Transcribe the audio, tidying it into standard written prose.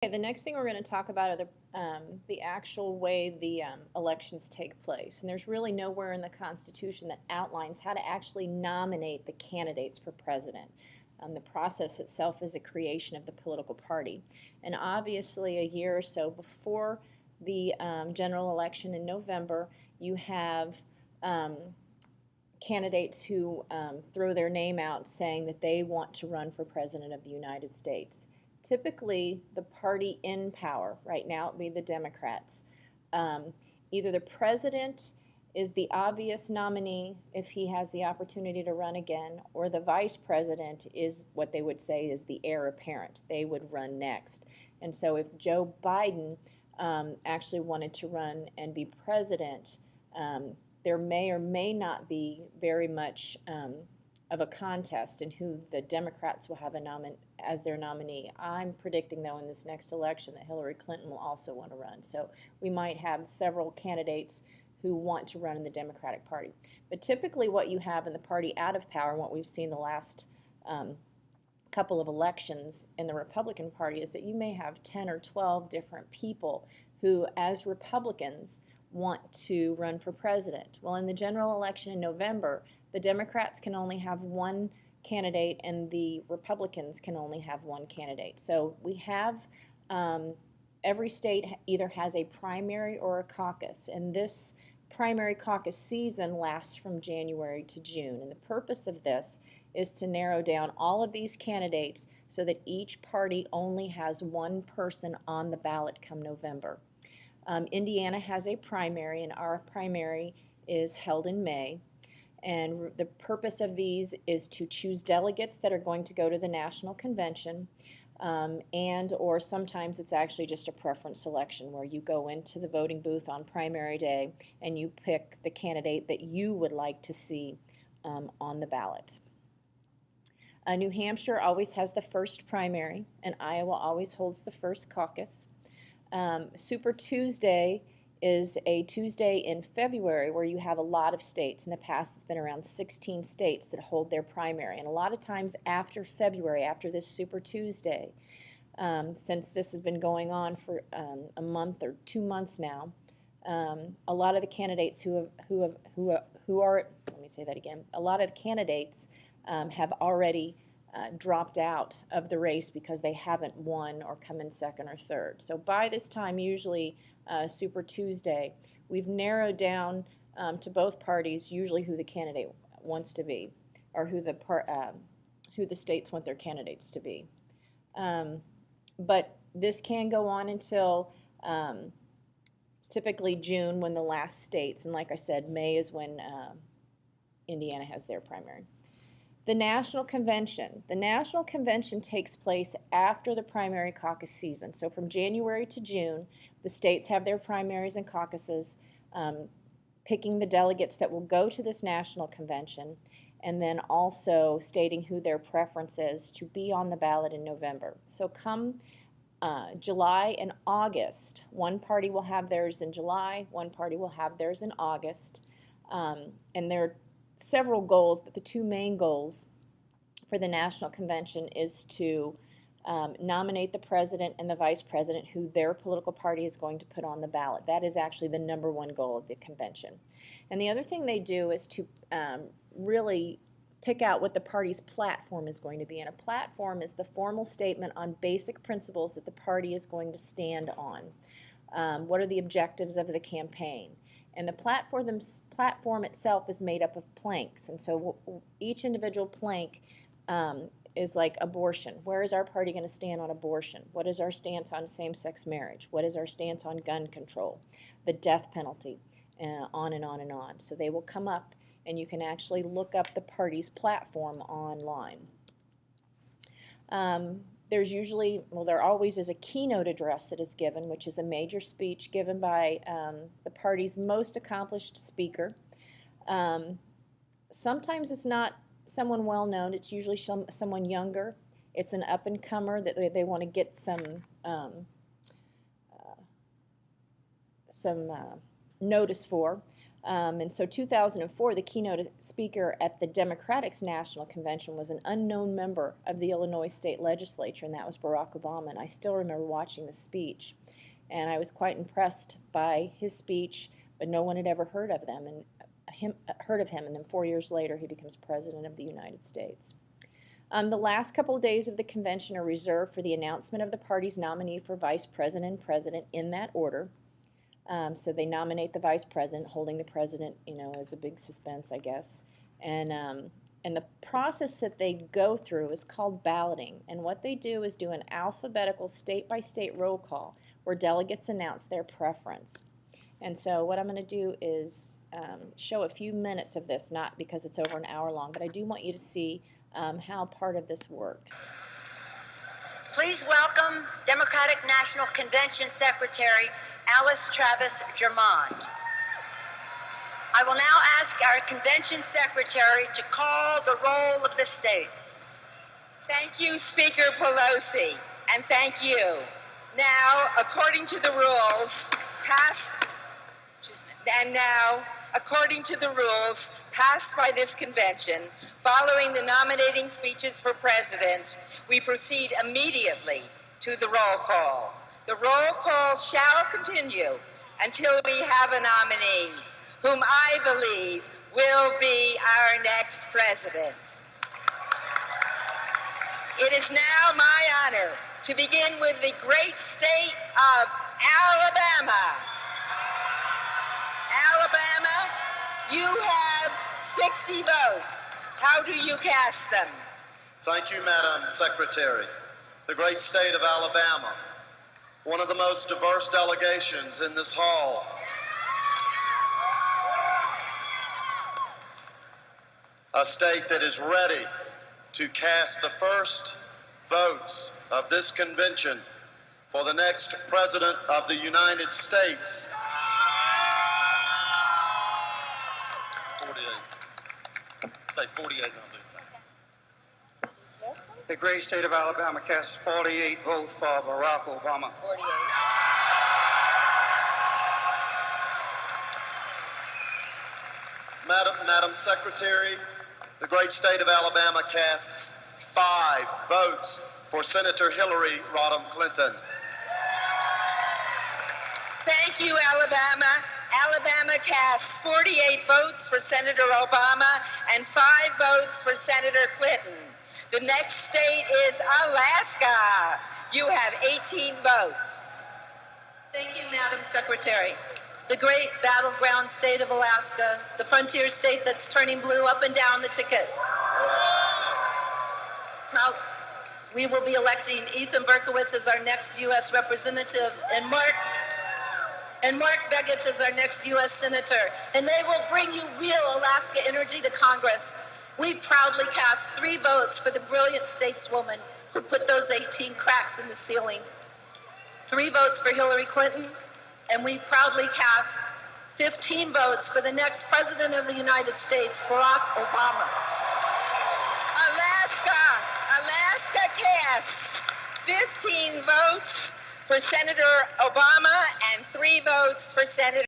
Okay, the next thing we're going to talk about are the actual way the elections take place. And there's really nowhere in the Constitution that outlines how to actually nominate the candidates for president. The process itself is a creation of the political party. And obviously, a year or so before the general election in November, you have candidates who throw their name out saying that they want to run for president of the United States. Typically, the party in power, right now it would be the Democrats. Either the president is the obvious nominee if he has the opportunity to run again, or the vice president is what they would say is the heir apparent. They would run next. And so if Joe Biden actually wanted to run and be president, there may or may not be very much of a contest in who the Democrats will have as their nominee. I'm predicting, though, in this next election that Hillary Clinton will also want to run. So we might have several candidates who want to run in the Democratic Party. But typically what you have in the party out of power, and what we've seen the last couple of elections in the Republican Party, is that you may have 10 or 12 different people who, as Republicans, want to run for president. Well, in the general election in November, the Democrats can only have one candidate and the Republicans can only have one candidate. So we have every state either has a primary or a caucus, and this primary caucus season lasts from January to June. And the purpose of this is to narrow down all of these candidates so that each party only has one person on the ballot come November. Indiana has a primary, and our primary is held in May. And the purpose of these is to choose delegates that are going to go to the national convention, and or sometimes it's actually just a preference selection where you go into the voting booth on primary day and you pick the candidate that you would like to see on the ballot. New Hampshire always has the first primary, and Iowa always holds the first caucus. Super Tuesday is a Tuesday in February where you have a lot of states. In the past, it's been around 16 states that hold their primary. And a lot of times after February, after this Super Tuesday, since this has been going on for a month or 2 months now, a lot of the candidates who are, let me say that again, a lot of the candidates have already dropped out of the race because they haven't won or come in second or third. So by this time, usually Super Tuesday, we've narrowed down to both parties usually who the candidate wants to be, or who the states want their candidates to be. But this can go on until typically June, when the last states, and like I said, May is when Indiana has their primary. The National Convention. The National Convention takes place after the primary caucus season. So from January to June, the states have their primaries and caucuses, picking the delegates that will go to this National Convention, and then also stating who their preference is to be on the ballot in November. So come July and August, one party will have theirs in July, one party will have theirs in August, and there are several goals, but the two main goals for the National Convention is to nominate the president and the vice president who their political party is going to put on the ballot. That is actually the #1 goal of the convention. And the other thing they do is to really pick out what the party's platform is going to be. And a platform is the formal statement on basic principles that the party is going to stand on. What are the objectives of the campaign? And the platform itself is made up of planks. And so each individual plank is like abortion. Where is our party going to stand on abortion? What is our stance on same-sex marriage? What is our stance on gun control? The death penalty, on and on and on. So they will come up, and you can actually look up the party's platform online. There's usually, well, there always is a keynote address that is given, which is a major speech given by the party's most accomplished speaker. Sometimes it's not someone well-known. It's usually someone younger. It's an up-and-comer that they want to get some notice for. And so 2004, the keynote speaker at the Democratic's National Convention was an unknown member of the Illinois State Legislature, and that was Barack Obama. And I still remember watching the speech, and I was quite impressed by his speech, but no one had ever heard of him. And then 4 years later, he becomes President of the United States. The last couple of days of the convention are reserved for the announcement of the party's nominee for Vice President and President in that order. So they nominate the Vice President, holding the President, as a big suspense, I guess. And the process that they go through is called balloting. And what they do is do an alphabetical state-by-state roll call where delegates announce their preference. And so what I'm going to do is show a few minutes of this, not because it's over an hour long, but I do want you to see how part of this works. Please welcome Democratic National Convention Secretary Alice Travis Germond. I will now ask our Convention Secretary to call the roll of the states. Thank you, Speaker Pelosi, and thank you. Now, according to the rules passed by this convention, following the nominating speeches for president, we proceed immediately to the roll call. The roll call shall continue until we have a nominee whom I believe will be our next president. It is now my honor to begin with the great state of Alabama. Alabama, you have 60 votes. How do you cast them? Thank you, Madam Secretary. The great state of Alabama, one of the most diverse delegations in this hall. A state that is ready to cast the first votes of this convention for the next President of the United States. 48. Say 48, I'll do that. The great state of Alabama casts 48 votes for Barack Obama. 48. Madam Secretary, the great state of Alabama casts 5 votes for Senator Hillary Rodham Clinton. Thank you, Alabama. Alabama cast 48 votes for Senator Obama and 5 votes for Senator Clinton. The next state is Alaska. You have 18 votes. Thank you, Madam Secretary. The great battleground state of Alaska, the frontier state that's turning blue up and down the ticket. Now, we will be electing Ethan Berkowitz as our next U.S. representative and Mark Begich as our next U.S. senator, and they will bring you real Alaska energy to Congress. We proudly cast 3 votes for the brilliant stateswoman who put those 18 cracks in the ceiling. 3 votes for Hillary Clinton, and we proudly cast 15 votes for the next President of the United States, Barack Obama. Alaska casts 15 votes for Senator Obama and 3 votes for Senator